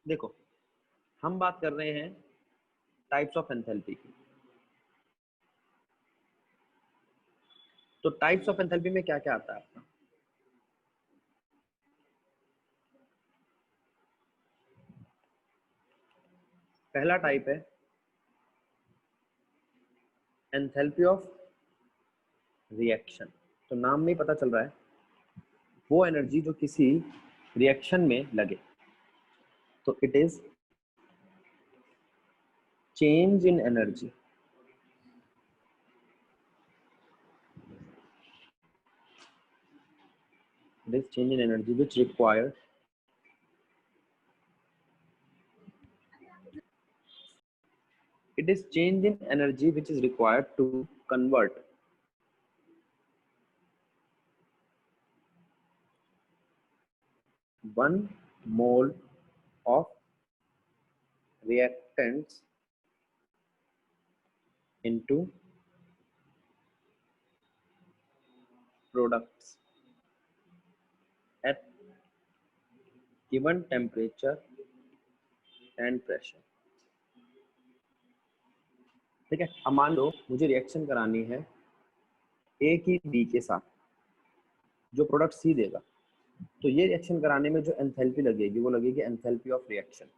देखो, हम बात कर रहे हैं टाइप्स ऑफ एंथैल्पी की। तो टाइप्स ऑफ एंथैल्पी में क्या क्या आता है आपका? पहला टाइप है एंथैल्पी ऑफ रिएक्शन। तो नाम में ही पता चल रहा है, वो एनर्जी जो किसी रिएक्शन में लगे। तो it is change in energy which require it is change in energy which is required to convert one mole of reactants into products at given temperature and pressure। ठीक है, अब मान लो मुझे रिएक्शन करानी है ए की बी के साथ, जो प्रोडक्ट सी देगा। तो ये रिएक्शन कराने में जो एंथैल्पी लगेगी वो लगेगी एंथैल्पी ऑफ रिएक्शन।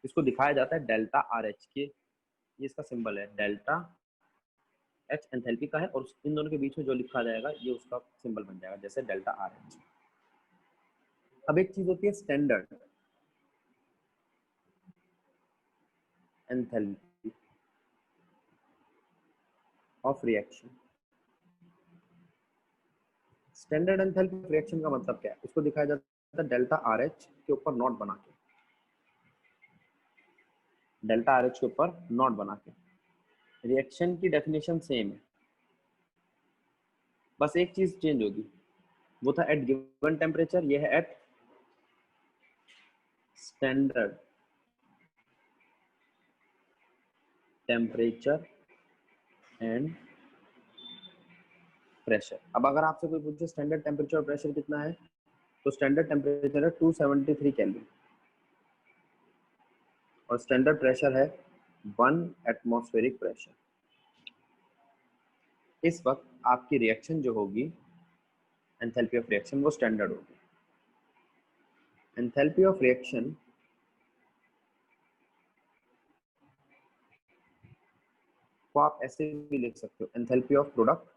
इसको दिखाया जाता है डेल्टा आर एच के, ये इसका सिंबल है डेल्टा एच एंथैल्पी का है, और इन दोनों के बीच में जो लिखा जाएगा ये उसका सिंबल बन जाएगा, जैसे डेल्टा आर एच। अब एक चीज होती है standard enthalpy of reaction. Standard enthalpy of reaction का मतलब क्या है? इसको दिखाया जाता है डेल्टा आर एच के ऊपर नॉट बना के, डेल्टा आर एच के ऊपर नॉट बना के। रिएक्शन की डेफिनेशन सेम है, बस एक चीज चेंज होगी, वो था एट गिवन टेम्परेचर, ये है at standard temperature and pressure. अब अगर आपसे कोई पूछे स्टैंडर्ड टेम्परेचर और प्रेशर कितना है, तो स्टैंडर्ड टेम्परेचर है 273 केल्विन और स्टैंडर्ड प्रेशर है 1 एटमॉस्फेरिक प्रेशर। इस वक्त आपकी रिएक्शन जो होगी एंथैल्पी ऑफ रिएक्शन वो स्टैंडर्ड होगी। एंथैल्पी ऑफ रिएक्शन को आप ऐसे भी लिख सकते हो, enthalpy of product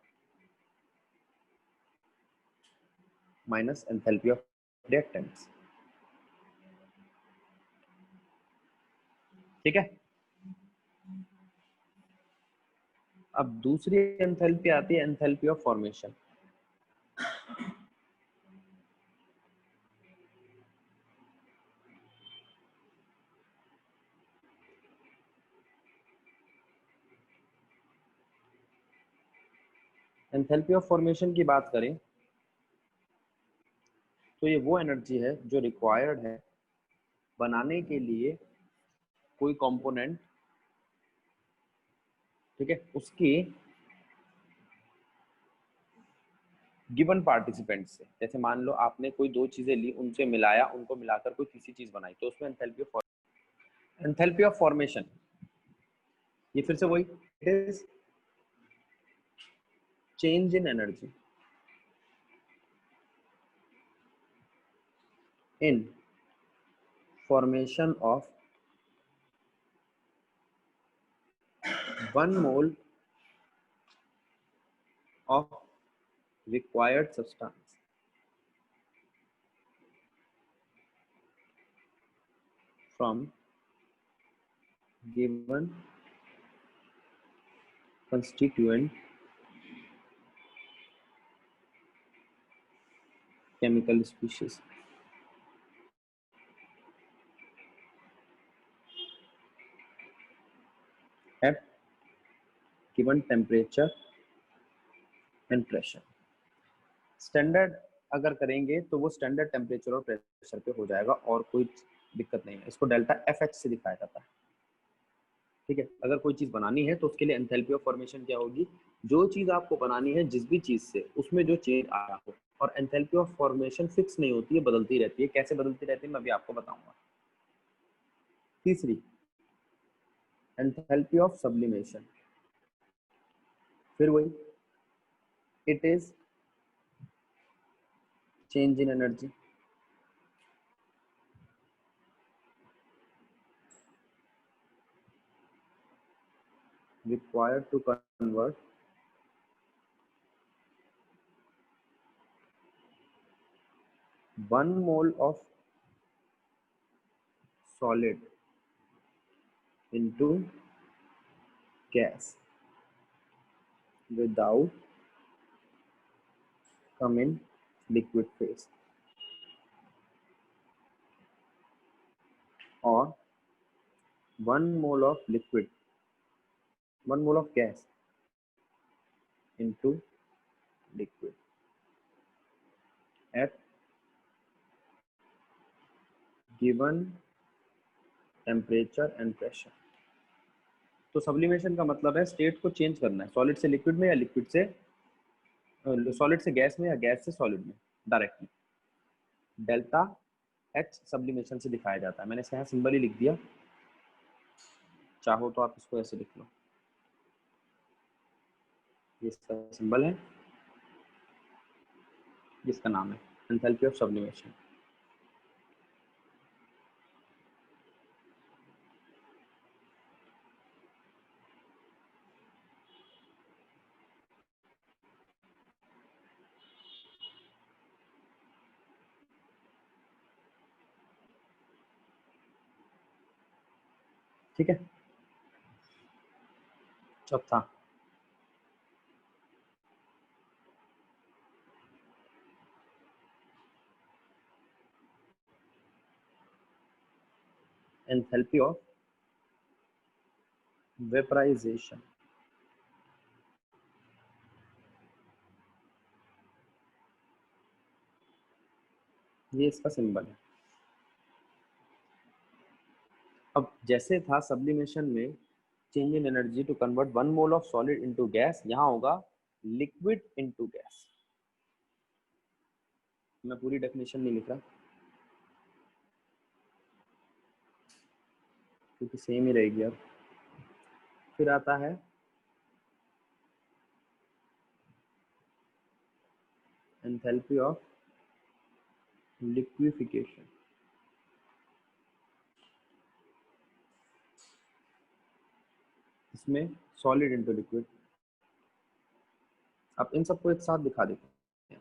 minus enthalpy of reactants. ठीक है, अब दूसरी एंथैल्पी आती है enthalpy of formation. Enthalpy of formation की बात करें तो ये वो एनर्जी है जो रिक्वायर्ड है बनाने के लिए कोई कंपोनेंट, ठीक है, उसकी गिवन पार्टिसिपेंट से। जैसे मान लो आपने कोई दो चीजें ली, उनसे मिलाया, उनको मिलाकर कोई तीसरी चीज बनाई, तो उसमें एंथैल्पी ऑफ फॉर्मेशन ये फिर से वही, it is change in energy in formation of 1 mole of required substance from given constituent chemical species at given temperature and pressure। Standard अगर करेंगे तो वो स्टैंडर्ड टेम्परेचर और प्रेशर पे हो जाएगा और कोई दिक्कत नहीं है। इसको डेल्टा एफ एच से दिखाया जाता है। ठीक है, अगर कोई चीज बनानी है तो उसके लिए एंथैल्पी ऑफ फॉर्मेशन क्या होगी? जो चीज आपको बनानी है जिस भी चीज से, उसमें जो चेंज आ रहा हो। और एंथैल्पी ऑफ फॉर्मेशन फिक्स नहीं होती है, बदलती रहती है। कैसे बदलती रहती है मैं अभी आपको बताऊंगा। तीसरी एंथैल्पी ऑफ सब्लिमेशन, फिर वही it is change in energy. required to convert 1 mole of solid into gas without come in liquid phase, or 1 mole of liquid, 1 mole of gas into liquid at given temperature and pressure। तो sublimation का मतलब है state को change करना है, solid से liquid में या लिक्विड से सॉलिड से गैस में या गैस से सॉलिड में डायरेक्टली। डेल्टा एच सब्लिमेशन से दिखाया जाता है। मैंने इसका यहाँ सिंबल ही लिख दिया, चाहो तो आप इसको ऐसे लिख लो, ये इसका सिंबल है, जिसका नाम है एंथैल्पी ऑफ सब्लिमेशन। ठीक है, चौथा एंथैल्पी ऑफ वेपराइजेशन। ये इसका सिंबल है। अब जैसे था सब्लिमेशन में change in energy to convert 1 mole of solid into gas, यहाँ होगा लिक्विड इनटू गैस। मैं पूरी डेफिनेशन नहीं लिख रहा क्योंकि सेम ही रहेगी। अब फिर आता है एंथैल्पी ऑफ लिक्विफिकेशन। इसमें सॉलिड इनटू लिक्विड। अब इन सबको एक साथ दिखा देते हैं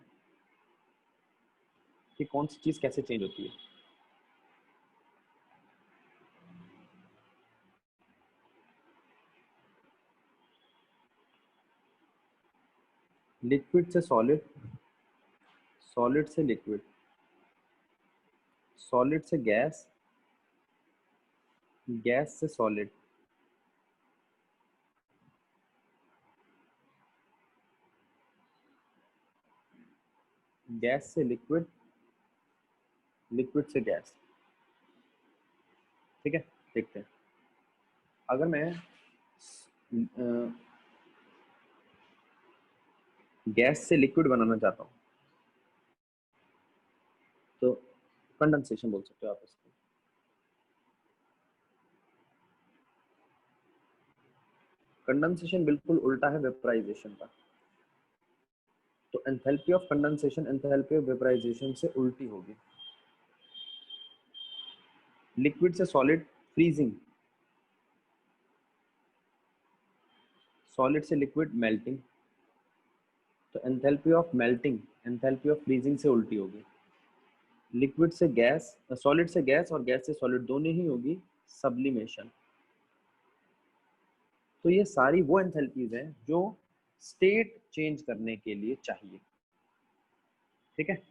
कि कौन सी चीज कैसे चेंज होती है। लिक्विड से सॉलिड, सॉलिड से लिक्विड, सॉलिड से गैस, गैस से सॉलिड, गैस से लिक्विड, लिक्विड से गैस। ठीक है, देखते हैं। अगर मैं गैस से लिक्विड बनाना चाहता हूँ तो कंडेंसेशन बोल सकते हो आप इसको। कंडेंसेशन बिल्कुल उल्टा है वेपराइजेशन का। तो enthalpy of condensation enthalpy of vaporisation से उल्टी होगी। लिक्विड से सॉलिड फ्रीजिंग, सॉलिड से लिक्विड मेल्टिंग। तो enthalpy of melting enthalpy of freezing से उल्टी होगी। लिक्विड से गैस, सॉलिड से गैस और गैस से सॉलिड दोनों ही होगी सब्लिमेशन। तो ये सारी वो एंथैल्पीज हैं जो स्टेट चेंज करने के लिए चाहिए। ठीक है,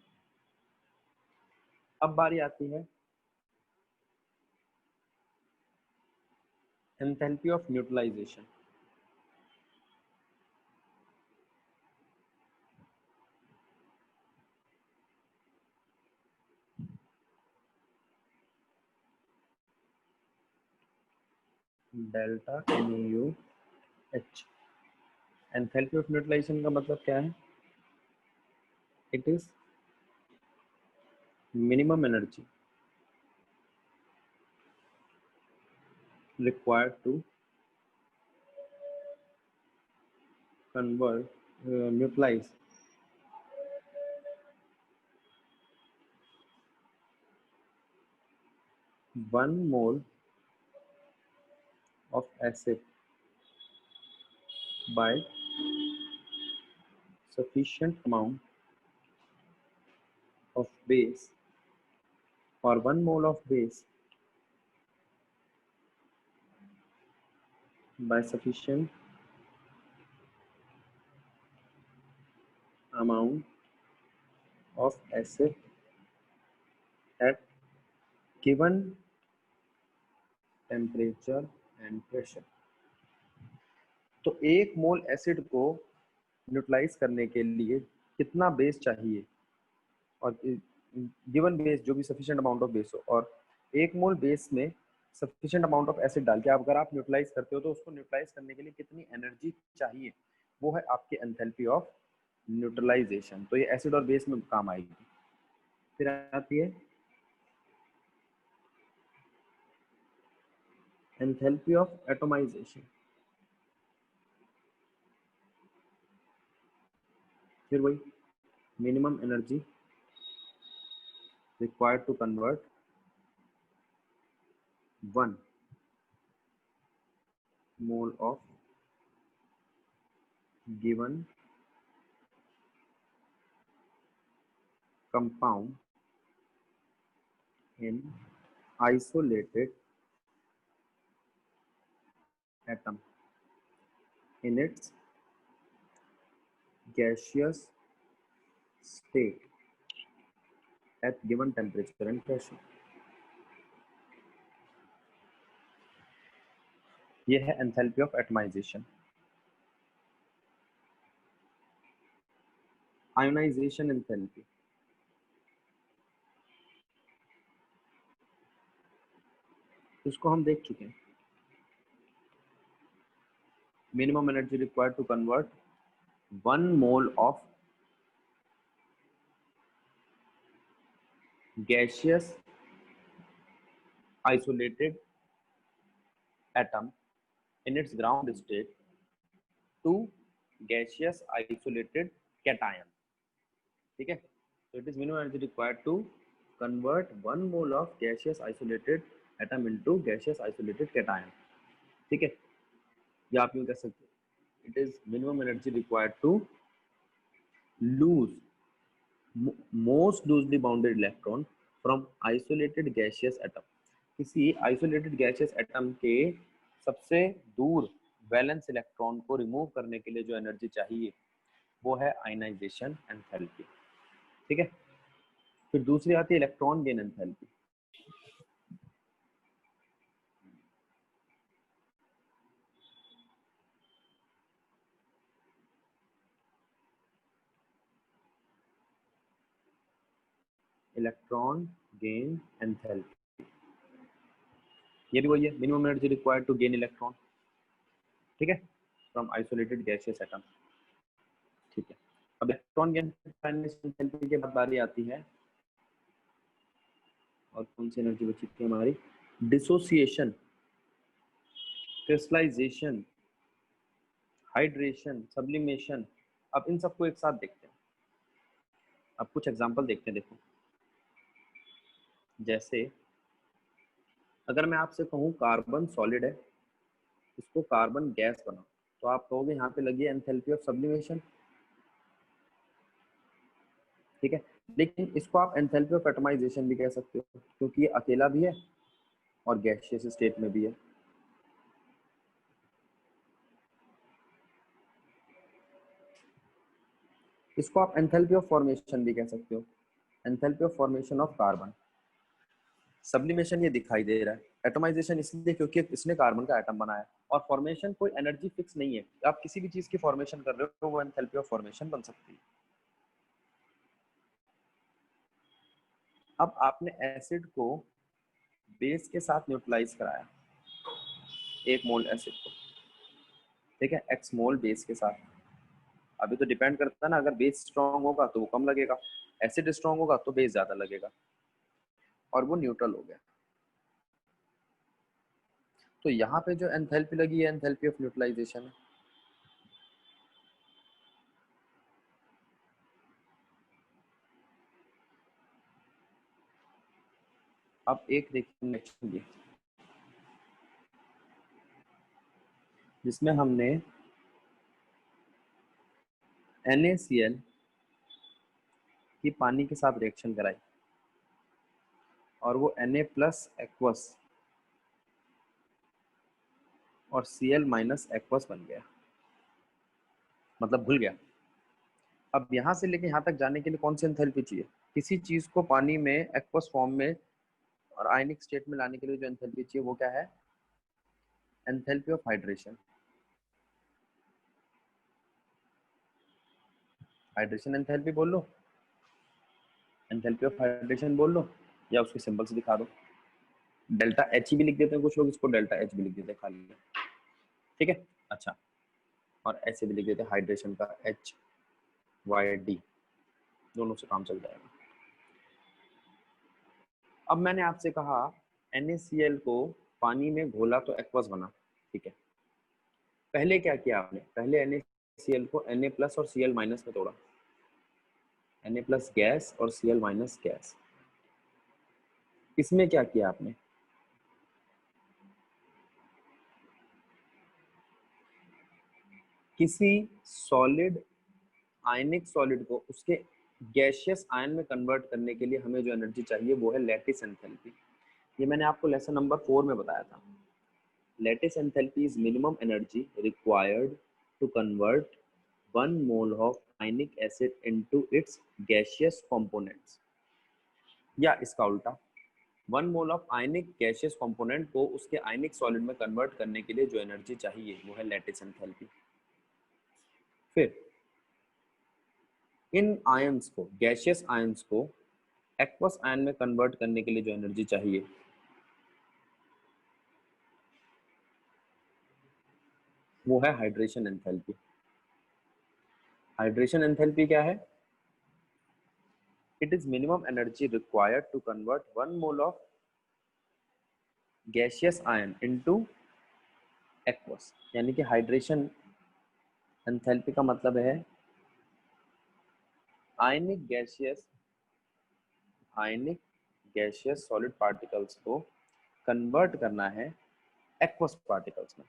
अब बारी आती है enthalpy of neutralisation. Delta NaU H। Enthalpy of neutralisation का मतलब क्या है? It is minimum energy required to convert neutralize 1 mole of acid by sufficient amount of base, or 1 mole of base by sufficient amount of acid at given temperature and pressure। तो 1 मोल acid को neutralise करने के लिए कितना base चाहिए, और given base जो भी सफिशिएंट अमाउंट ऑफ बेस हो, और 1 मोल बेस में सफिशिएंट अमाउंट ऑफ एसिड डाल के आप अगर आप न्यूट्रलाइज करते हो तो उसको न्यूट्रलाइज करने के लिए कितनी एनर्जी चाहिए, वो है आपकी एंथैल्पी ऑफ न्यूट्रलाइजेशन। तो ये एसिड और बेस में काम आएगी। फिर आती है एंथैल्पी ऑफ एटोमाइजेशन। फिर वही minimum energy required to convert 1 mole of given compound in isolated atom in its gaseous state at given temperature and pressure। ये है enthalpy of atomisation. Ionisation enthalpy, इसको हम देख चुके हैं। Minimum energy required to convert 1 mole of gaseous isolated atom in its ground state to gaseous isolated cation। ठीक है, so it is minimum energy required to convert 1 mole of gaseous isolated atom into gaseous isolated cation। ठीक है, या आप यूं कह सकते हो it is minimum energy required to lose most loosely bounded electron from isolated gaseous atom। किसी isolated gaseous atom के सबसे दूर वैलेंस इलेक्ट्रॉन को रिमूव करने के लिए जो एनर्जी चाहिए वो है आयनाइजेशन एंथैल्पी। ठीक है, फिर दूसरी आती है electron gain enthalpy. Electron gain enthalpy ये भी वही है, minimum energy required to gain electron. ठीक है, फ्रॉम आइसोलेटेड गैसियस एटम। ठीक है, अब इलेक्ट्रॉन गेन एंथैल्पी के बाद बारी आती है, और कौन सी एनर्जी बची थी हमारी, डिसोसिएशन, क्रिस्टलाइजेशन, हाइड्रेशन, सब्लिमेशन। अब इन सबको एक साथ देखते हैं। अब कुछ एग्जांपल देखते हैं। देखो, जैसे अगर मैं आपसे कहूँ कार्बन सॉलिड है, इसको कार्बन गैस बनाओ, तो आप कहोगे यहाँ पे लगी है एंथैल्पी ऑफ सब्लिमेशन। ठीक है, लेकिन इसको आप एंथैल्पी ऑफ एटमाइजेशन भी कह सकते हो, क्योंकि ये अकेला भी है और गैसियस स्टेट में भी है। इसको आप एंथैल्पी ऑफ फॉर्मेशन भी कह सकते हो, enthalpy of formation of carbon. Sublimation ये दिखाई दे रहा है, एटमाइजेशन इसलिए क्योंकि इसने कार्बन का एटम बनाया, और फॉर्मेशन कोई एनर्जी फिक्स नहीं है, आप किसी भी चीज की फॉर्मेशन कर रहे हो तो वो एंथैल्पी ऑफ फॉर्मेशन बन सकती है। अब आपने एसिड को बेस के साथ न्यूट्रलाइज कराया, 1 मोल एसिड को, ठीक है, x मोल बेस के साथ। अभी तो डिपेंड करता है ना, अगर बेस स्ट्रॉन्ग होगा तो वो कम लगेगा, एसिड स्ट्रॉन्ग होगा तो बेस ज्यादा लगेगा, और वो न्यूट्रल हो गया। तो यहाँ पे जो एंथैल्पी लगी है एंथैल्पी ऑफ न्यूट्रलाइजेशन है। अब एक देखिए नेक्स्ट ये, जिसमें हमने NaCl की पानी के साथ रिएक्शन कराई और वो Na प्लस एक्वस और Cl माइनस एक्वस बन गया, मतलब घुल गया। अब यहाँ से लेके यहाँ तक जाने के लिए कौन सी एंथैल्पी चाहिए? किसी चीज को पानी में एक्वस फॉर्म में और आयनिक स्टेट में लाने के लिए जो एंथैल्पी चाहिए वो क्या है? Enthalpy of hydration. Hydration enthalpy बोल लो, एंथैल्पी ऑफ हाइड्रेशन बोल लो, या उसके सिंबल से दिखा दो। डेल्टा एच भी लिख देते हैं कुछ लोग, इसको डेल्टा एच भी लिख देते हैं खाली, ठीक है। अच्छा, और ऐसे भी लिख देते हैं हाइड्रेशन का HYD, दोनों से काम चल जाएगा। अब मैंने आपसे कहा NaCl को पानी में घोला तो एक्वस बना, ठीक है। पहले क्या किया आपने? पहले NaCl को Na प्लस और Cl माइनस में तोड़ा, Na प्लस गैस और Cl माइनस गैस। इसमें क्या किया आपने? किसी सॉलिड आयनिक सॉलिड को उसके गैसियस आयन में कन्वर्ट करने के लिए हमें जो एनर्जी चाहिए वो है लैटिस एंथैल्पी। ये मैंने आपको लेसन नंबर 4 में बताया था। Lattice enthalpy is minimum energy required to convert 1 mole of ionic acid into its gaseous components, या इसका उल्टा 1 mole of ionic gaseous component को उसके आयनिक सॉलिड में कन्वर्ट करने के लिए जो एनर्जी चाहिए वो है लैटिस एंथैल्पी। फिर इन आयंस को, गैसियस आयंस को एक्वस आयन में कन्वर्ट करने के लिए जो एनर्जी चाहिए वो है हाइड्रेशन एंथैल्पी। हाइड्रेशन एंथैल्पी क्या है? It is minimum energy required to convert 1 mole of gaseous ion into aqueous, यानी कि हाइड्रेशन एंथैल्पी का मतलब है आयनिक गैसियस सॉलिड पार्टिकल्स को कन्वर्ट करना है एक्वस पार्टिकल्स में।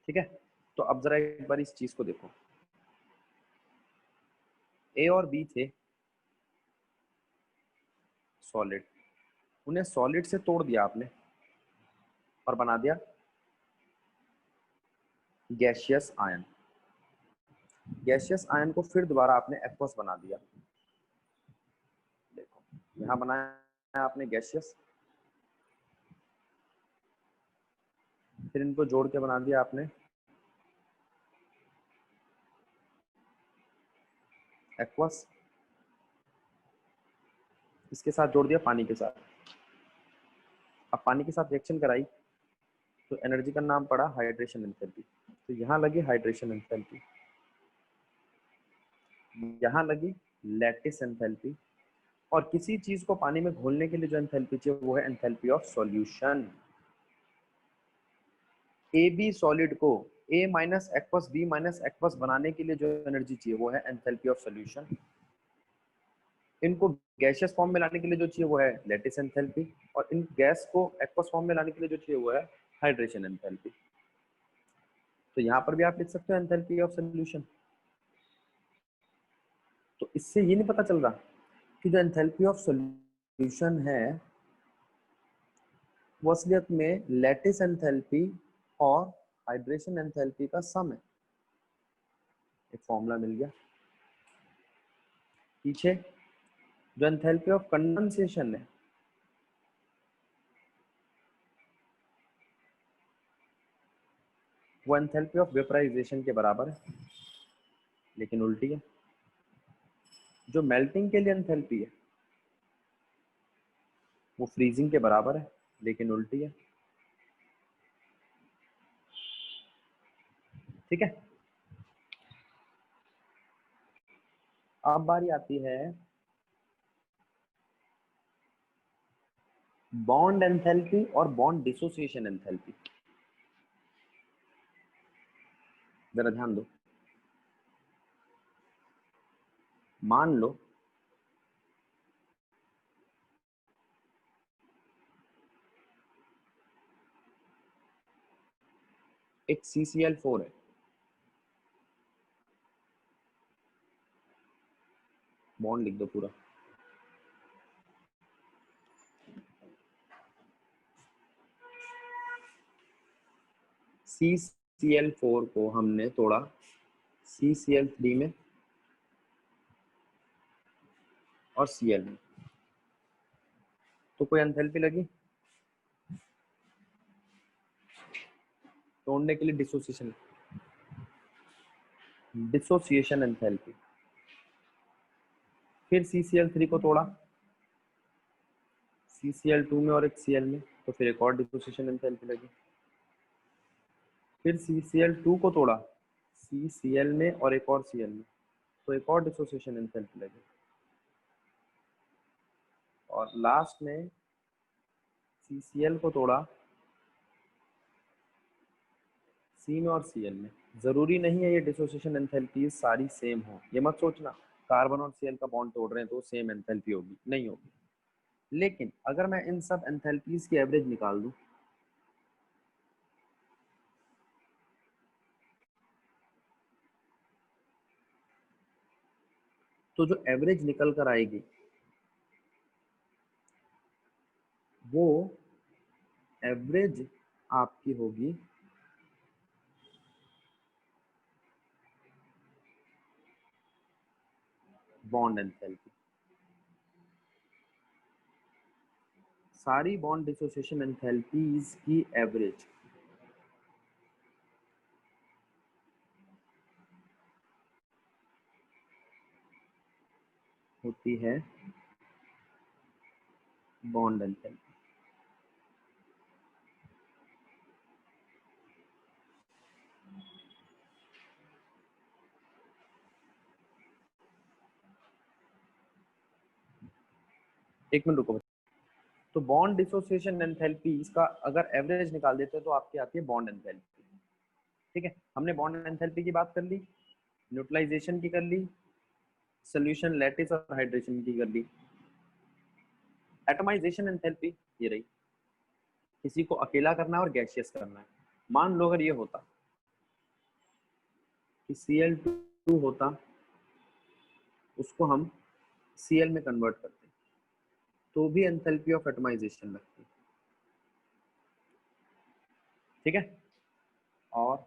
ठीक है, तो अब जरा एक बार इस चीज को देखो। ए और बी थे सॉलिड, उन्हें सॉलिड से तोड़ दिया आपने और बना दिया गैसियस आयन। गैसियस आयन को फिर दोबारा आपने एक्वस बना दिया। देखो यहाँ बनाया आपने गैसियस, फिर इनको जोड़ के बना दिया आपने एक्वस, इसके साथ जोड़ दिया पानी के साथ। अब पानी के साथ रिएक्शन कराई तो एनर्जी का नाम पड़ा हाइड्रेशन एंथैल्पी। तो यहाँ लगी हाइड्रेशन एंथैल्पी, यहाँ लगी लैटिस एंथैल्पी, और किसी चीज को पानी में घोलने के लिए जो एंथैल्पी चाहिए वो है enthalpy of solution. A B solid को A minus aqueous B minus aqueous बनाने के लिए जो एनर्जी चाहिए वो है एंथैल्पी ऑफ सॉल्यूशन। इनको गैसियस फॉर्म में लाने के लिए जो चाहिए वो है लैटिस एंथैल्पी, और इन गैस को एक्वस फॉर्म में लाने के लिए जो चाहिए वो है हाइड्रेशन एंथैल्पी। तो यहाँ पर भी आप लिख सकते हो एंथैल्पी ऑफ सॉल्यूशन। तो इससे ये नहीं पता चल रहा कि जो एंथैल्पी ऑफ सॉल्यूशन है वो असलियत में लैटिस एंथैल्पी और हाइड्रेशन एंथैल्पी का सम है। एक फॉर्मूला मिल गया। पीछे जो एंथैल्पी ऑफ कंडेंसेशन है वो एंथैल्पी ऑफ वेपराइजेशन के बराबर है, लेकिन उल्टी है। जो मेल्टिंग के लिए एंथैल्पी है वो फ्रीजिंग के बराबर है, लेकिन उल्टी है। ठीक है, अब बारी आती है बॉन्ड एंथैल्पी और बॉन्ड डिसोसिएशन एंथैल्पी, जरा ध्यान दो। मान लो एक CCl4 है, बॉन्ड लिख दो पूरा। CCl4 को हमने तोड़ा CCl3 में और Cl में, तो कोई एंथैल्पी लगी? तोड़ने के लिए डिसोसिएशन एंथैल्पी। फिर CCl3 को तोड़ा CCl2 में और एक Cl में, तो फिर एक और डिसोसिएशन एंथैल्पी लगी। फिर CCl2 को तोड़ा CCl में और एक और Cl में, तो एक और डिसोसिएशन एंथैल्पी लगी। और लास्ट में CCl को तोड़ा C में और Cl में। जरूरी नहीं है ये डिसोसिएशन एंथैल्पी सारी सेम हो, ये मत सोचना कार्बन और Cl का बॉन्ड तोड़ रहे हैं तो सेम एंथैल्पी होगी, नहीं होगी। लेकिन अगर मैं इन सब एंथैल्पीज की एवरेज निकाल दूं तो जो एवरेज निकल कर आएगी वो एवरेज आपकी होगी बॉन्ड एंथैल्पी। सारी बॉन्ड डिसोसिएशन एंथैल्पीज की एवरेज होती है बॉन्ड एंथैल्पी। एक मिनट रुको। तो बॉन्ड डिसोसिएशन एंथैल्पीज का अगर एवरेज निकाल देते हैं तो आपकी आती है बॉन्ड एंथैल्पी। ठीक है, हमने बॉन्ड एंथैल्पी की बात कर ली, न्यूट्रलाइजेशन की कर ली, सॉल्यूशन लैटिस और हाइड्रेशन की कर ली। एटमाइजेशन एंथैल्पी ये रही, किसी को अकेला करना है और गैसियस करना है। मान लो अगर ये होता कि Cl2 होता, उसको हम Cl में कन्वर्ट करते तो भी एंथैल्पी ऑफ एटमाइजेशन लगती। ठीक है, और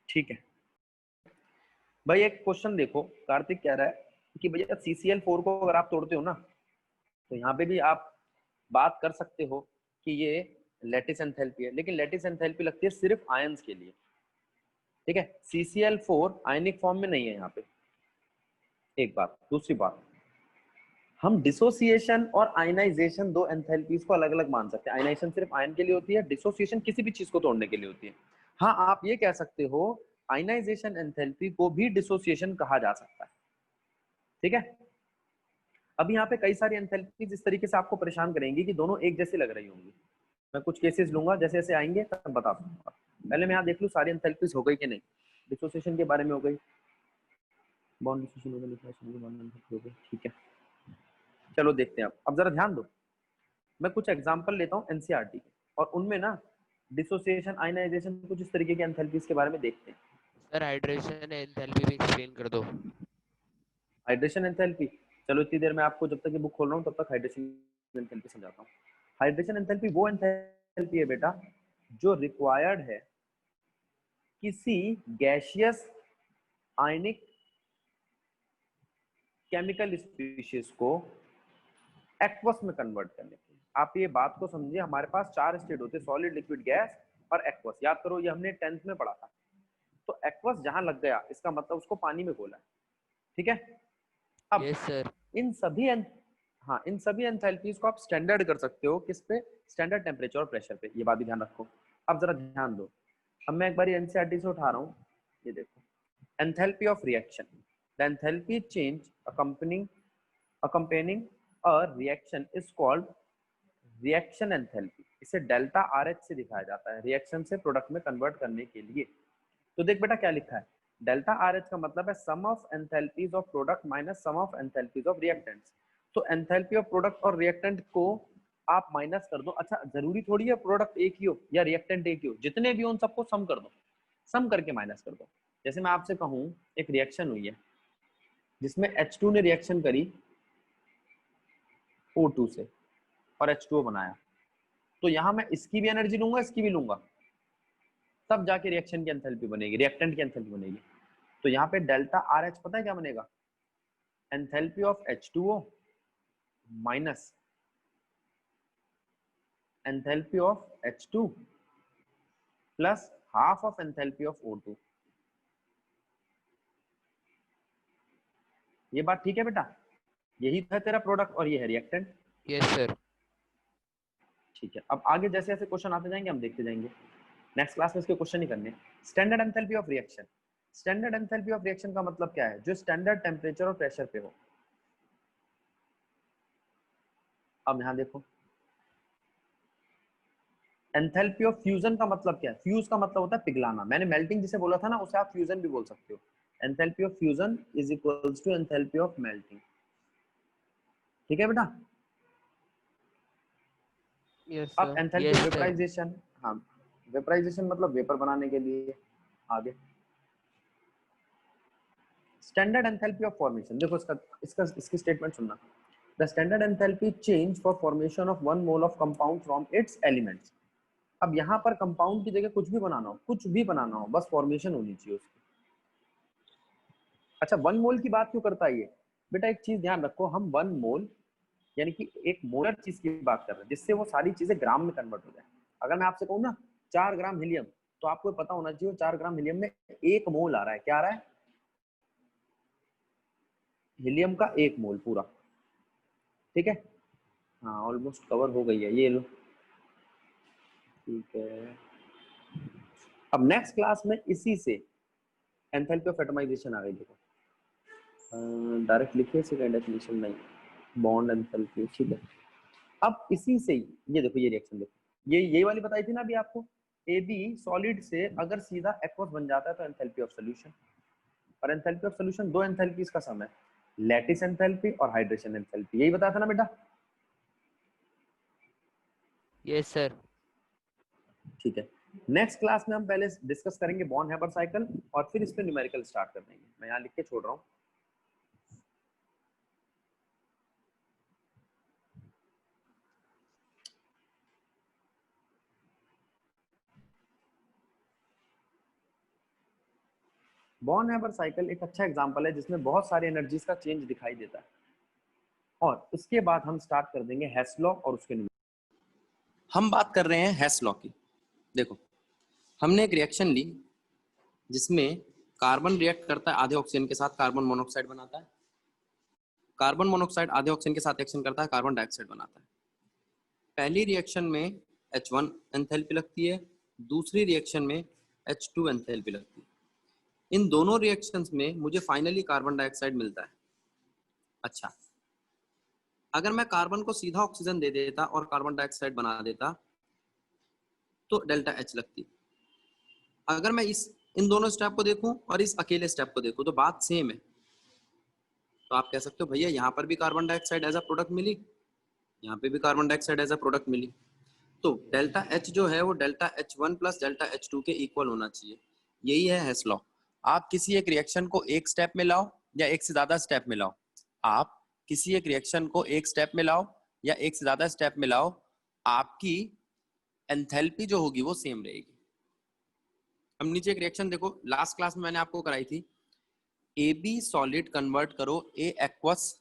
ठीक है भाई, एक क्वेश्चन देखो, कार्तिक कह रहा है कि भैया CCl4 को अगर आप तोड़ते हो ना तो यहाँ पे भी आप बात कर सकते हो कि ये लैटिस एंथैल्पी है, लेकिन लैटिस एंथैल्पी लगती है सिर्फ आयंस के लिए। ठीक है, CCl4 आयनिक फॉर्म में नहीं है यहाँ पे, एक बात। दूसरी बात, हम डिसोसिएशन और आयनाइजेशन दो एंथैल्पीज को अलग अलग मान सकते हैं। आयनाइजेशन सिर्फ आयन के लिए होती है, डिसोसिएशन किसी भी चीज को तोड़ने के लिए होती है। हाँ, आप ये कह सकते हो आयनाइजेशन एंथैल्पी को भी डिसोसिएशन कहा जा सकता है। ठीक है, अब यहाँ पे कई सारी एंथैल्पीज इस तरीके से आपको परेशान करेंगी कि दोनों एक जैसी लग रही होंगी। मैं कुछ केसेस लूंगा, जैसे जैसे आएंगे तब बता दूंगा। पहले मैं यहाँ देख लूँ सारी एंथैल्पीज हो गई कि नहीं। डिसोसिएशन के बारे में हो गई, बॉन्ड डिसोसिएशन हो गई, ठीक है। चलो देखते हैं, अब जरा ध्यान दो, मैं कुछ एग्जांपल लेता हूँ एनसीईआरटी के, और उनमें ना डिसोसिएशन आयनाइजेशन कुछ इस तरीके के एंथैल्पीज के बारे में देखते हैं। सर हाइड्रेशन एंथैल्पी भी एक्सप्लेन कर दो। हाइड्रेशन एंथैल्पी, चलो इतनी देर में आपको, जब तक ये बुक खोल रहा हूँ तब तक हाइड्रेशन एंथैल्पी समझाता हूँ। हाइड्रेशन एंथैल्पी वो एंथैल्पी है बेटा जो रिक्वायर्ड है किसी गैसियस आयनिक केमिकल स्पीशीज को एक्वस में कन्वर्ट करने के लिए। आप ये बात को समझिए, हमारे पास 4 स्टेट होते हैं, सॉलिड, लिक्विड, गैस और एक्वस। याद करो, ये हमने 10th में पढ़ा था। तो एक्वस जहां लग गया इसका मतलब उसको पानी में घोला है। ठीक है, अब यस सर। इन सभी हाँ, इन सभी एंथैल्पीज को आप स्टैंडर्ड कर सकते हो किस पे? स्टैंडर्ड टेम्परेचर और प्रेशर पे। ये बात भी ध्यान रखो। अब जरा ध्यान दो, अब मैं एक बार एनसीईआरटी से उठा रहा हूँ, ये देखो enthalpy of reaction, the enthalpy change accompanying a reaction is called reaction enthalpy. इसे डेल्टा आर एच से दिखाया जाता है रिएक्शन से प्रोडक्ट में कन्वर्ट करने के लिए। तो देख बेटा क्या लिखा है, डेल्टा आर एच का मतलब है sum of enthalpies of product minus sum of enthalpies of reactants. तो एंथैल्पी ऑफ प्रोडक्ट और रिएक्टेंट को आप माइनस कर दो। अच्छा जरूरी थोड़ी है प्रोडक्ट एक ही हो या रिएक्टेंट एक ही हो, जितने भी हो उन सबको सम कर दो, सम करके माइनस कर दो। जैसे मैं आपसे कहूं एक रिएक्शन हुई है जिसमें H2 ने रिएक्शन करी O2 से और H2O बनाया, तो यहां मैं इसकी भी एनर्जी लूंगा इसकी भी लूंगा, तब जाके रिएक्शन की एंथैल्पी बनेगी, रिएक्टेंट की एंथैल्पी बनेगी। तो यहाँ पे डेल्टा आर एच पता है क्या बनेगा, enthalpy of H2O minus enthalpy of H2 plus half of enthalpy of O2। ये बात ठीक है बेटा, यही था तेरा प्रोडक्ट और ये है रिएक्टेंट। Yes sir. ठीक है, अब आगे जैसे जैसे क्वेश्चन आते जाएंगे हम देखते जाएंगे। नेक्स्ट क्लास में इसके क्वेश्चन ही करने। Standard enthalpy of reaction, standard enthalpy of reaction का मतलब क्या है, जो स्टैंडर्ड टेम्परेचर और प्रेशर पे हो। अब यहां देखो एंथैल्पी ऑफ फ्यूजन का मतलब क्या है, फ्यूज का मतलब होता है पिघलाना, मैंने मेल्टिंग जिसे बोला था ना उसे आप फ्यूजन भी बोल सकते हो। Enthalpy of fusion is equals to enthalpy of melting. ठीक है बेटा। यस अब sir. Enthalpy yes of sir. Vaporisation, हाँ वेपराइजेशन मतलब वेपर बनाने के लिए। आगे स्टैंडर्ड एंथैल्पी ऑफ फॉर्मेशन, देखो इसकी स्टेटमेंट सुनना। The standard enthalpy change for formation of 1 mole of compound from its elements. अब यहाँ पर कंपाउंड की जगह कुछ भी बनाना हो, कुछ भी बनाना हो, बस फॉर्मेशन होनी चाहिए उसकी। अच्छा 1 मोल की बात क्यों करता है ये बेटा, एक चीज ध्यान रखो, हम 1 मोल यानी कि एक मोलर चीज की बात कर रहे हैं जिससे वो सारी चीजें ग्राम में कन्वर्ट हो जाए। अगर मैं आपसे कहूँ ना 4 ग्राम हीलियम, तो आपको पता होना चाहिए 4 ग्राम हीलियम में 1 मोल आ रहा है। क्या आ रहा है, हीलियम का 1 मोल पूरा। ठीक है, हाँ ऑलमोस्ट कवर हो गई है, ये लो। ठीक है, अब नेक्स्ट क्लास में इसी से एंथैल्पी ऑफ एटमाइजेशन आ गई। देखो डायरेक्ट लिखिए सेकंड डेफिनेशन नहीं, बॉन्ड एंथैल्पी। ठीक है, अब इसी से ही ये देखो ये रिएक्शन देखो, ये वाली बताई थी ना अभी आपको, ए बी सॉलिड से अगर सीधा एक्वस बन जाता है तो एंथैल्पी ऑफ सॉल्यूशन। और एंथैल्पी ऑफ सॉल्यूशन दो एंथैल्पीज का सम है, लैटिस एंथैल्पी और हाइड्रेशन एंथैल्पी, यही बताया था ना बेटा। Yes sir. ठीक है, नेक्स्ट क्लास में हम पहले डिस्कस करेंगे बॉर्न हैबर साइकिल और फिर इस पे न्यूमेरिकल स्टार्ट कर देंगे। मैं यहाँ लिख के छोड़ रहा हूँ। बॉर्न हैबर साइकिल एक अच्छा एग्जांपल है जिसमें बहुत सारी एनर्जीज का चेंज दिखाई देता है। और उसके बाद हम स्टार्ट कर देंगे हेस लॉ और उसके हम बात कर रहे हैं हेस लॉ की। देखो हमने एक रिएक्शन ली जिसमें कार्बन रिएक्ट करता है आधे ऑक्सीजन के साथ, कार्बन मोनोऑक्साइड बनाता है। कार्बन मोनोऑक्साइड आधे ऑक्सीजन के साथ एक्शन करता है, कार्बन डाइऑक्साइड बनाता है। पहली रिएक्शन में H1 एंथैल्पी लगती है, दूसरी रिएक्शन में H2 एंथैल्पी लगती है। इन दोनों रिएक्शंस में मुझे फाइनली कार्बन डाइऑक्साइड मिलता है। अच्छा, अगर मैं कार्बन को सीधा ऑक्सीजन दे देता और कार्बन डाइऑक्साइड बना देता तो डेल्टा H लगती। अगर मैं इन दोनों स्टेप को देखूं और इस अकेले स्टेप को देखूं तो बात सेम है। तो आप कह सकते हो भैया यहाँ पर भी carbon dioxide as a product मिली, यहाँ पे भी carbon dioxide as a product मिली, तो डेल्टा H जो है वो delta H1 plus delta H2 के इक्वल होना चाहिए। यही है हेस लॉ। आप किसी एक रिएक्शन को एक स्टेप में लाओ या एक से ज्यादा स्टेप में लाओ, आप किसी एक रिएक्शन को एक स्टेप में लाओ या एक से ज्यादा स्टेप में लाओ, आपकी एंथैल्पी जो होगी वो सेम रहेगी। अब नीचे एक रिएक्शन देखो, लास्ट क्लास में मैंने आपको कराई थी, ए बी सॉलिड कन्वर्ट करो ए एक्वस,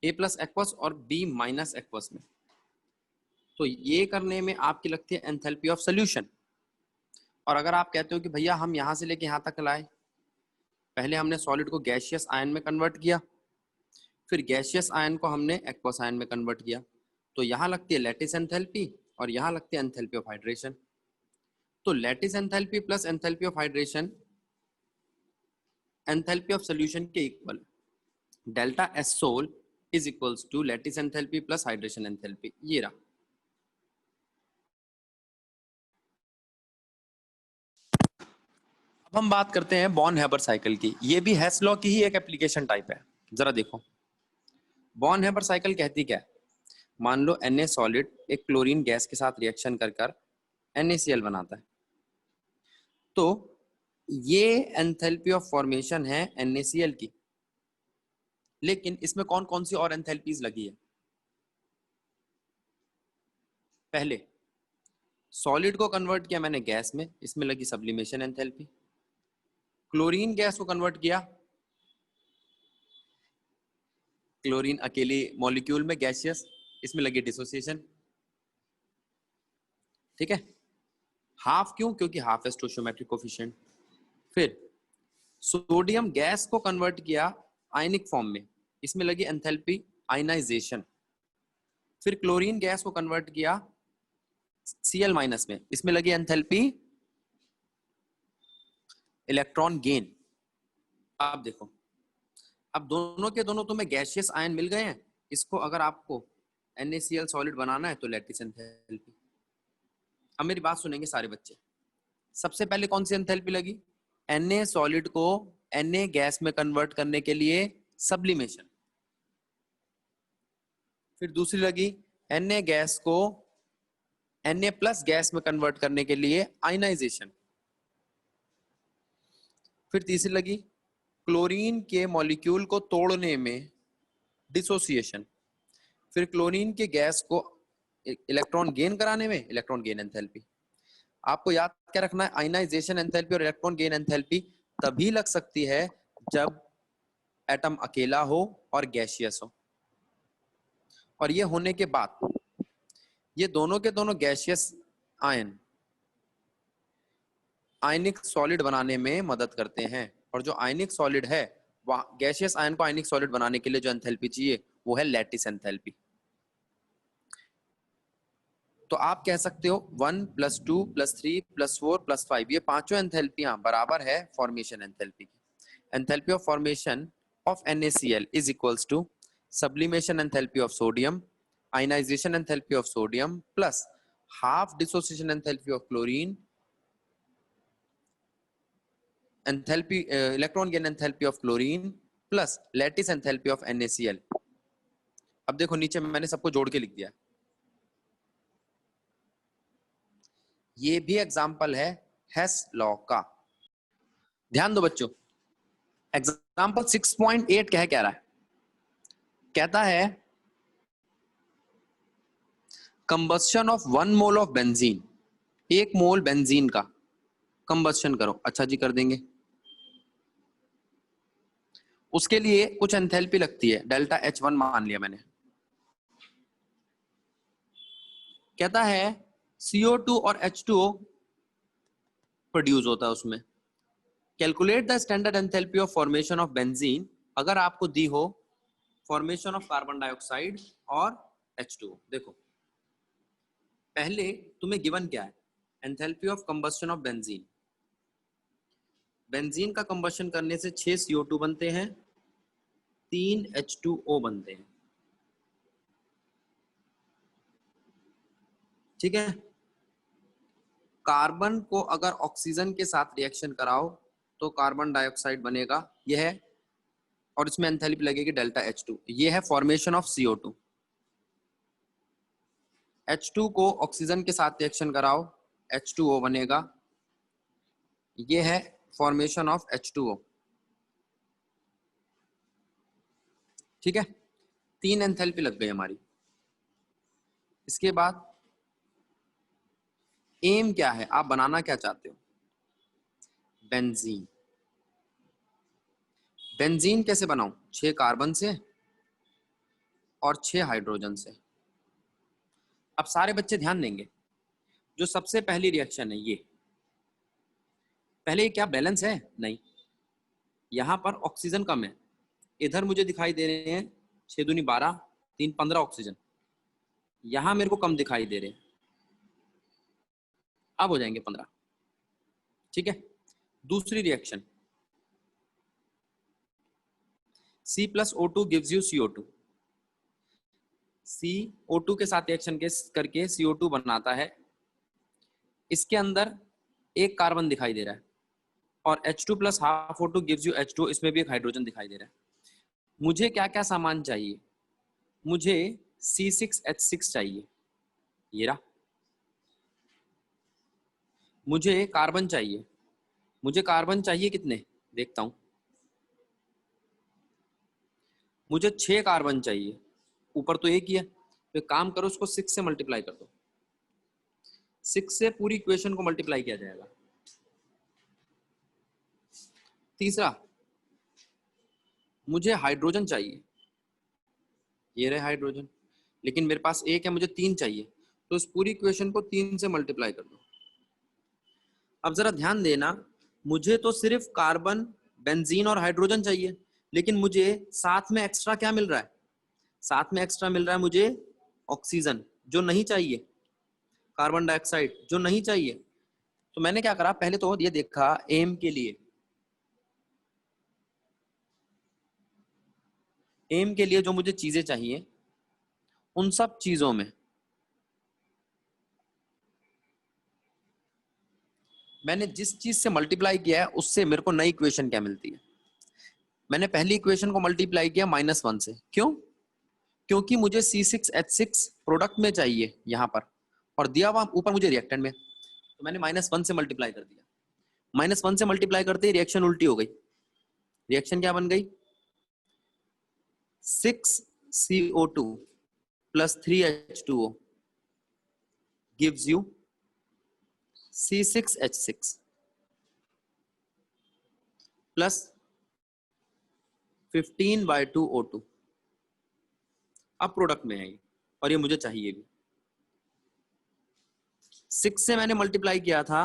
ए प्लस एक्वस और बी माइनस एक्वस में। तो ये करने में आपकी लगती है एंथैल्पी ऑफ सॉल्यूशन। और अगर आप कहते हो कि भैया हम यहां से लेके यहां तक लाए, पहले हमने सॉलिड को गैसियस आयन में कन्वर्ट किया, फिर गैसियस आयन को हमने एक्वस आयन में कन्वर्ट किया, तो यहाँ लगती है लैटिस एंथैल्पी और यहाँ लगती है एंथैल्पी ऑफ हाइड्रेशन। तो lattice enthalpy plus enthalpy of hydration enthalpy of solution के equal delta S sol is equals to lattice enthalpy plus hydration enthalpy. ये रहा। अब हम बात करते हैं बॉर्न हेबर साइकिल की। ये भी हेस लॉ की ही एक एप्लीकेशन टाइप है। जरा देखो बॉर्न हेबर साइकिल कहती क्या है। मान लो Na सॉलिड एक क्लोरीन गैस के साथ रिएक्शन कर कर NaCl बनाता है, तो ये एंथैल्पी ऑफ फॉर्मेशन है NaCl की। लेकिन इसमें कौन कौन सी और एंथैल्पीज लगी है। पहले सॉलिड को कन्वर्ट किया मैंने गैस में, इसमें लगी सब्लिमेशन एंथैल्पी। क्लोरीन गैस को कन्वर्ट किया, क्लोरीन अकेली मॉलिक्यूल में गैसियस, इसमें लगी डिसोसिएशन। ठीक है, हाफ क्यों, क्योंकि हाफ है स्टोइचियोमेट्रिक कोफिशिएंट। फिर सोडियम गैस को कन्वर्ट किया आयनिक फॉर्म में, इसमें लगी एंथैल्पी आयनाइजेशन। फिर क्लोरीन गैस को कन्वर्ट किया Cl माइनस में, इसमें लगी एंथैल्पी इलेक्ट्रॉन गेन। अब देखो, अब दोनों के दोनों तुम्हें गैसियस आयन मिल गए हैं। इसको अगर आपको NaCl सॉलिड बनाना है तो लैटिस एंथैल्पी। अब मेरी बात सुनेंगे सारे बच्चे। सबसे पहले कौन सी एंथैल्पी लगी। Na सॉलिड को Na गैस में कन्वर्ट करने के लिए सब्लिमेशन। फिर दूसरी लगी Na गैस को Na प्लस गैस में कन्वर्ट करने के लिए आयनाइजेशन। फिर तीसरी लगी क्लोरीन के मॉलिक्यूल को तोड़ने में डिसोसिएशन। फिर क्लोरीन के गैस को इलेक्ट्रॉन गेन कराने में इलेक्ट्रॉन गेन एंथैल्पी। आपको याद क्या रखना है, आयनाइजेशन एंथैल्पी और इलेक्ट्रॉन गेन एंथैल्पी तभी लग सकती है जब एटम अकेला हो और गैसियस हो। और ये होने के बाद ये दोनों के दोनों गैसियस आयन आयनिक सॉलिड बनाने में मदद करते हैं। और जो आयनिक सॉलिड है, वह गैसियस आयन को आयनिक सॉलिड बनाने के लिए जो एंथैल्पी चाहिए वो है लैटिस एंथैल्पी। तो आप कह सकते हो 1 + 2 + 3 + 4 + 5, ये पांचों एंथैल्पियां बराबर है फॉर्मेशन एंथैल्पी की। Enthalpy of formation of NaCl is equals to sublimation enthalpy of sodium, ionisation enthalpy of sodium plus half dissociation enthalpy of chlorine, enthalpy electron gain enthalpy of chlorine plus lattice enthalpy of NaCl। अब देखो नीचे मैंने सबको जोड़ के लिख दिया। ये भी एग्जाम्पल है हेस लॉ का। ध्यान दो बच्चों, एग्जाम्पल 6.8 कह रहा है, कहता है combustion of 1 mole of benzene, 1 mole benzene का कंबस्शन करो। अच्छा जी, कर देंगे। उसके लिए कुछ एंथैल्पी लगती है, डेल्टा H1 मान लिया मैंने। कहता है CO2 और H2O प्रोड्यूस होता है उसमें। Calculate the standard enthalpy of formation of benzene, अगर आपको दी हो फॉर्मेशन ऑफ कार्बन डाइऑक्साइड और H2O। देखो पहले तुम्हें गिवन क्या है, enthalpy of combustion of benzene. Benzene का कंबस्शन करने से 6 CO2 बनते हैं, 3 H2O बनते हैं। ठीक है, कार्बन को अगर ऑक्सीजन के साथ रिएक्शन कराओ तो कार्बन डाइऑक्साइड बनेगा, यह है, और इसमें एंथैल्पी लगेगी डेल्टा H2। ये है फॉर्मेशन ऑफ CO2। H2 को ऑक्सीजन के साथ रिएक्शन कराओ, H2O बनेगा, ये है फॉर्मेशन ऑफ H2O। ठीक है, 3 एंथैल्पी लग गई हमारी। इसके बाद एम क्या है, आप बनाना क्या चाहते हो, बेंजीन। बेंजीन कैसे बनाऊं, 6 कार्बन से और 6 हाइड्रोजन से। अब सारे बच्चे ध्यान देंगे, जो सबसे पहली रिएक्शन है ये, पहले क्या बैलेंस है, नहीं, यहां पर ऑक्सीजन कम है, इधर मुझे दिखाई दे रहे हैं 6 दूनी 12, 3 15 ऑक्सीजन, यहां मेरे को कम दिखाई दे रहे हैं, अब हो जाएंगे 15। ठीक है, दूसरी reaction, C plus O2 gives you CO2. CO2 के साथ रिएक्शन करके CO2 बनाता है। इसके अंदर एक कार्बन दिखाई दे रहा है और H2 plus half O2 gives you H2, इसमें भी एक हाइड्रोजन दिखाई दे रहा है। मुझे क्या क्या सामान चाहिए? मुझे C6H6 चाहिए, ये रहा। मुझे कार्बन चाहिए, मुझे कार्बन चाहिए कितने देखता हूं। मुझे 6 कार्बन चाहिए, ऊपर तो एक ही है, तो एक काम करो उसको 6 से मल्टीप्लाई कर दो। 6 से पूरी इक्वेशन को मल्टीप्लाई किया जाएगा। तीसरा, मुझे हाइड्रोजन चाहिए, ये रहे हाइड्रोजन, लेकिन मेरे पास एक है, मुझे 3 चाहिए, तो इस पूरी इक्वेशन को 3 से मल्टीप्लाई कर दो। अब जरा ध्यान देना, मुझे तो सिर्फ कार्बन, बेंजीन और हाइड्रोजन चाहिए, लेकिन मुझे साथ में एक्स्ट्रा क्या मिल रहा है? साथ में एक्स्ट्रा मिल रहा है मुझे ऑक्सीजन, जो नहीं चाहिए, कार्बन डाइऑक्साइड जो नहीं चाहिए। तो मैंने क्या करा, पहले तो ये देखा एम के लिए, एम के लिए जो मुझे चीजें चाहिए, उन सब चीजों में मैंने जिस चीज से मल्टीप्लाई किया है उससे मेरे को नई इक्वेशन क्या मिलती है। मैंने पहली इक्वेशन को मल्टीप्लाई किया -1 से। क्यों? क्योंकि मुझे C6H6 प्रोडक्ट में चाहिए यहां पर, और दिया हुआ ऊपर मुझे रिएक्टेंट में, तो मैंने -1 से मल्टीप्लाई कर दिया। -1 से मल्टीप्लाई करते ही रिएक्शन उल्टी हो गई। रिएक्शन क्या बन गई? 6CO2 plus 3H2O gives you C6H6 plus 15/2 O2। अब प्रोडक्ट में है ये, और ये मुझे चाहिए भी। 6 से मैंने मल्टीप्लाई किया था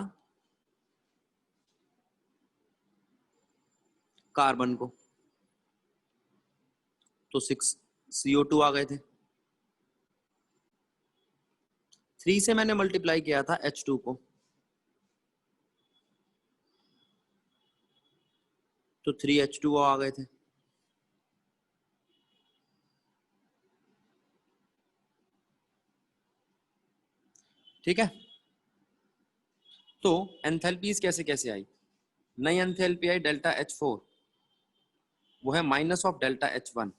कार्बन को, तो 6CO2 आ गए थे। 3 से मैंने मल्टीप्लाई किया था H2 को, तो 3H2O आ गए थे। ठीक है, तो एंथैल्पीज कैसे कैसे आई? नई एंथैल्पी आई डेल्टा H4, वो है माइनस ऑफ डेल्टा H1।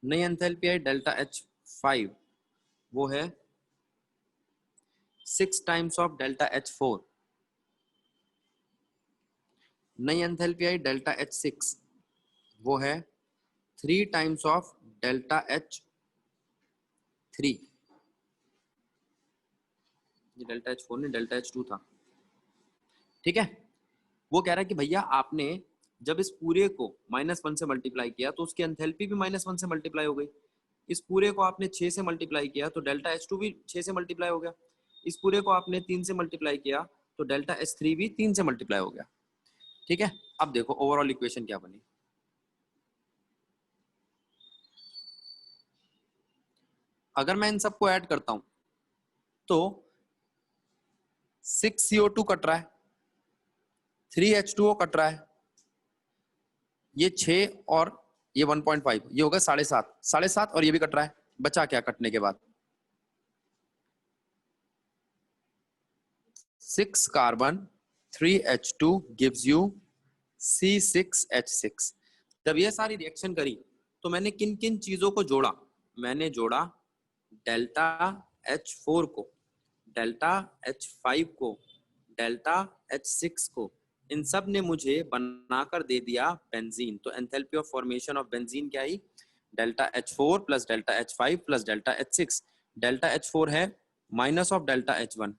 नई एंथैल्पी आई डेल्टा H5, वो है 6 टाइम्स ऑफ डेल्टा H4। नई एंथैल्पी आई डेल्टा H6, वो है 3 टाइम्स ऑफ डेल्टा H3। ये डेल्टा H4 नहीं, डेल्टा H2 था। ठीक है, वो कह रहा है कि भैया आपने जब इस पूरे को -1 से मल्टीप्लाई किया तो उसकी एंथैल्पी भी -1 से मल्टीप्लाई हो गई। इस पूरे को आपने 6 से मल्टीप्लाई किया तो डेल्टा H2 भी 6 से मल्टीप्लाई हो गया। इस पूरे को आपने 3 से मल्टीप्लाई किया तो डेल्टा H3 भी 3 से मल्टीप्लाई हो गया। ठीक है, अब देखो ओवरऑल इक्वेशन क्या बनी। अगर मैं इन सबको ऐड करता हूं तो 6CO2 कट रहा है, 3H2O कट रहा है, ये 6 और ये 1.5, ये होगा 7.5, 7.5, और ये भी कट रहा है। बचा क्या कटने के बाद? 6 carbon 3H2 gives you C6H6। जब ये सारी रिएक्शन करी तो मैंने किन किन चीजों को जोड़ा? मैंने जोड़ा डेल्टा H4 को, डेल्टा H5 को, डेल्टा H6 को। इन सब ने मुझे बनाकर दे दिया बेंजीन। तो enthalpy of formation of benzene क्या है? Delta H4 plus delta H5 plus delta H6। Delta H4 है माइनस ऑफ डेल्टा H1,